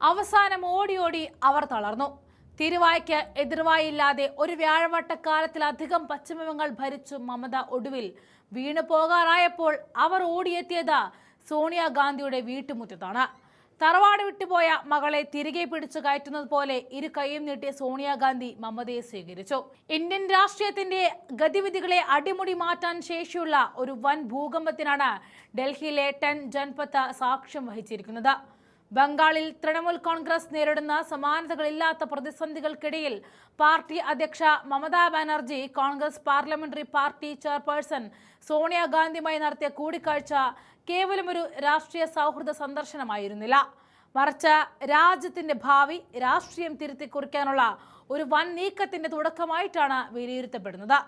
അവസാനം ഓടി അവർ തളർന്നു. തിരുവായ്ക്ക് എതിർവായില്ലാതെ ഒരു വ്യാഴവട്ടക്കാലത്തിലധികം പശ്ചിമബംഗാൾ ഭരിച്ചു മമത ഒടുവിൽ വീണു പോകാറായപ്പോൾ അവർ ഓടിയെത്തിയത് സോണിയാഗാന്ധിയുടെ വീട്ടുമുറ്റത്താണ്. തറവാട് വിട്ടുപോയ മകളെ തിരികെ പിടിച്ചു കയറ്റുന്നത് പോലെ ഇരു കൈയും നീട്ടിയ സോണിയാഗാന്ധി മമതയെ സ്വീകരിച്ചു. ഇന്ത്യൻ രാഷ്ട്രീയത്തിന്റെ ഗതിവിധികളെ അടിമുടി മാറ്റാൻ ശേഷിയുള്ള ഒരു വൻ ഭൂകമ്പത്തിനാണ് ഡൽഹിയിലെ 10 ജൻപത്ത് സാക്ഷ്യം വഹിച്ചിരിക്കുന്നത്. ബംഗാളിൽ തൃണമൂൽ കോൺഗ്രസ് നേരിടുന്ന സമാനതകളില്ലാത്ത പ്രതിസന്ധികൾക്കിടയിൽ പാർട്ടി അധ്യക്ഷ Mamata Banerjee Congress parliamentary party chairperson സോണിയാഗാന്ധിയുമായി നടത്തിയ കൂടിക്കാഴ്ച കേവലം ഒരു രാഷ്ട്രീയ സൗഹൃദ സന്ദർശനമായിരുന്നില്ല, മറിച്ച് രാജ്യത്തിന്റെ ഭാവി രാഷ്ട്രീയം തിരുത്തി കുറിക്കാനുള്ള ഒരു വൻ നീക്കത്തിന്റെ തുടക്കമായിട്ടാണ് വിലയിരുത്തപ്പെടുന്നത്.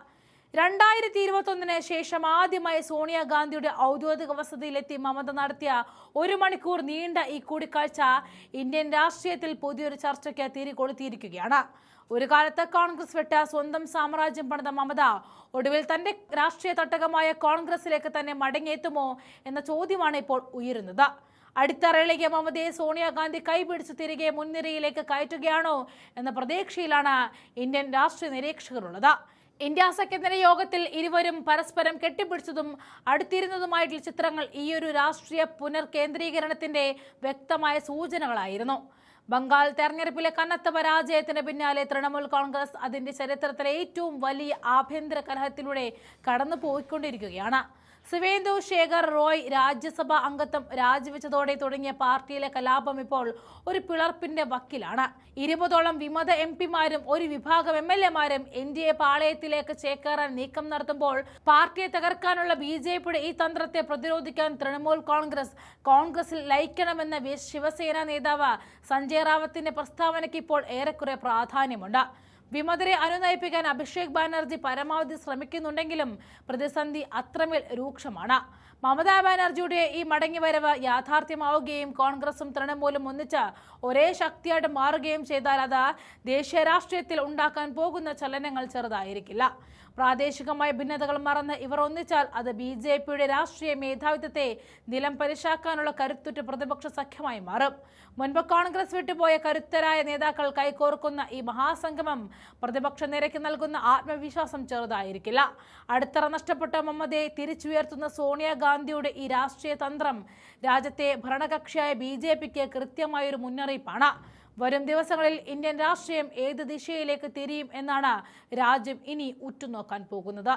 2021 ശേഷം ആദ്യമായി സോണിയാഗാന്ധിയുടെ ഔദ്യോഗിക വസതിയിലെത്തി മമത നടത്തിയ 1 മണിക്കൂർ നീണ്ട ഈ കൂടിക്കാഴ്ച ഇന്ത്യൻ രാഷ്ട്രീയത്തിൽ പുതിയൊരു ചർച്ചയ്ക്ക് തിരികൊളുത്തിയിരിക്കുകയാണ്. ഒരു കാലത്ത് കോൺഗ്രസ് വിട്ട് സ്വന്തം സാമ്രാജ്യം പണിത മമത ഒടുവിൽ തന്റെ രാഷ്ട്രീയ തട്ടകമായ കോൺഗ്രസിലേക്ക് തന്നെ മടങ്ങിയെത്തുമോ എന്ന ചോദ്യമാണ് ഇപ്പോൾ ഉയരുന്നത്. അടിത്തറയിലേക്ക് മമതയെ സോണിയാഗാന്ധി കൈപിടിച്ച് തിരികെ മുൻനിരയിലേക്ക് കയറ്റുകയാണോ എന്ന പ്രതീക്ഷയിലാണ് ഇന്ത്യൻ രാഷ്ട്രീയ നിരീക്ഷകരുള്ളത്. ഇന്ത്യ സഖ്യത്തിന്റെ യോഗത്തിൽ ഇരുവരും പരസ്പരം കെട്ടിപ്പിടിച്ചതും അടുത്തിരുന്നതുമായിട്ടുള്ള ചിത്രങ്ങൾ ഈയൊരു രാഷ്ട്രീയ പുനർകേന്ദ്രീകരണത്തിന്റെ വ്യക്തമായ സൂചനകളായിരുന്നു. ബംഗാൾ തെരഞ്ഞെടുപ്പിലെ കനത്ത പരാജയത്തിന് പിന്നാലെ തൃണമൂൽ കോൺഗ്രസ് അതിന്റെ ചരിത്രത്തിലെ ഏറ്റവും വലിയ ആഭ്യന്തര കലഹത്തിലൂടെ കടന്നു പോയിക്കൊണ്ടിരിക്കുകയാണ്. ശിവേന്ദു ശേഖർ റോയ് രാജ്യസഭാ അംഗത്വം രാജിവെച്ചതോടെ തുടങ്ങിയ പാർട്ടിയിലെ കലാപം ഇപ്പോൾ ഒരു പിളർപ്പിന്റെ വക്കിലാണ്. 20ഓളം വിമത എംപിമാരും ഒരു വിഭാഗം MLA-മാരും NDA പാളയത്തിലേക്ക് ചേക്കേറാൻ നീക്കം നടത്തുമ്പോൾ പാർട്ടിയെ തകർക്കാനുള്ള BJPയുടെ ഈ തന്ത്രത്തെ പ്രതിരോധിക്കാൻ തൃണമൂൽ കോൺഗ്രസിൽ ലയിക്കണമെന്ന ശിവസേന നേതാവ് സഞ്ജയ് റാവത്തിന്റെ പ്രസ്താവനയ്ക്ക് ഇപ്പോൾ ഏറെക്കുറെ പ്രാധാന്യമുണ്ട്. വിമതരെ അനുനയിപ്പിക്കാൻ അഭിഷേക് ബാനർജി പരമാവധി ശ്രമിക്കുന്നുണ്ടെങ്കിലും പ്രതിസന്ധി അത്രമേൽ രൂക്ഷമാണ്. മമതാ ബാനർജിയുടെ ഈ മടങ്ങിവരവ് യാഥാർത്ഥ്യമാവുകയും കോൺഗ്രസും തൃണമൂലും ഒന്നിച്ച് ഒരേ ശക്തിയായിട്ട് മാറുകയും ചെയ്താൽ അത് ദേശീയ രാഷ്ട്രീയത്തിൽ ഉണ്ടാക്കാൻ പോകുന്ന ചലനങ്ങൾ ചെറുതായിരിക്കില്ല. പ്രാദേശികമായ ഭിന്നതകൾ മറന്ന് ഇവർ ഒന്നിച്ചാൽ അത് BJPയുടെ രാഷ്ട്രീയ മേധാവിത്വത്തെ നിലം പരിശാക്കാനുള്ള കരുത്തുറ്റ പ്രതിപക്ഷ സഖ്യമായി മാറും. മുൻപ് കോൺഗ്രസ് വിട്ടുപോയ കരുത്തരായ നേതാക്കൾ കൈകോർക്കുന്ന ഈ മഹാസംഗമം പ്രതിപക്ഷ നിരയ്ക്ക് നൽകുന്ന ആത്മവിശ്വാസം ചെറുതായിരിക്കില്ല. അടിത്തറ നഷ്ടപ്പെട്ട മമതയെ തിരിച്ചുയർത്തുന്ന സോണിയാഗാന്ധിയുടെ ഈ രാഷ്ട്രീയ തന്ത്രം രാജ്യത്തെ ഭരണകക്ഷിയായ BJPക്ക് കൃത്യമായൊരു മുന്നറിയിപ്പാണ്. വരും ദിവസങ്ങളിൽ ഇന്ത്യൻ രാഷ്ട്രീയം ഏത് ദിശയിലേക്ക് തിരിയും എന്നാണ് രാജ്യം ഇനി ഉറ്റുനോക്കാൻ പോകുന്നത്.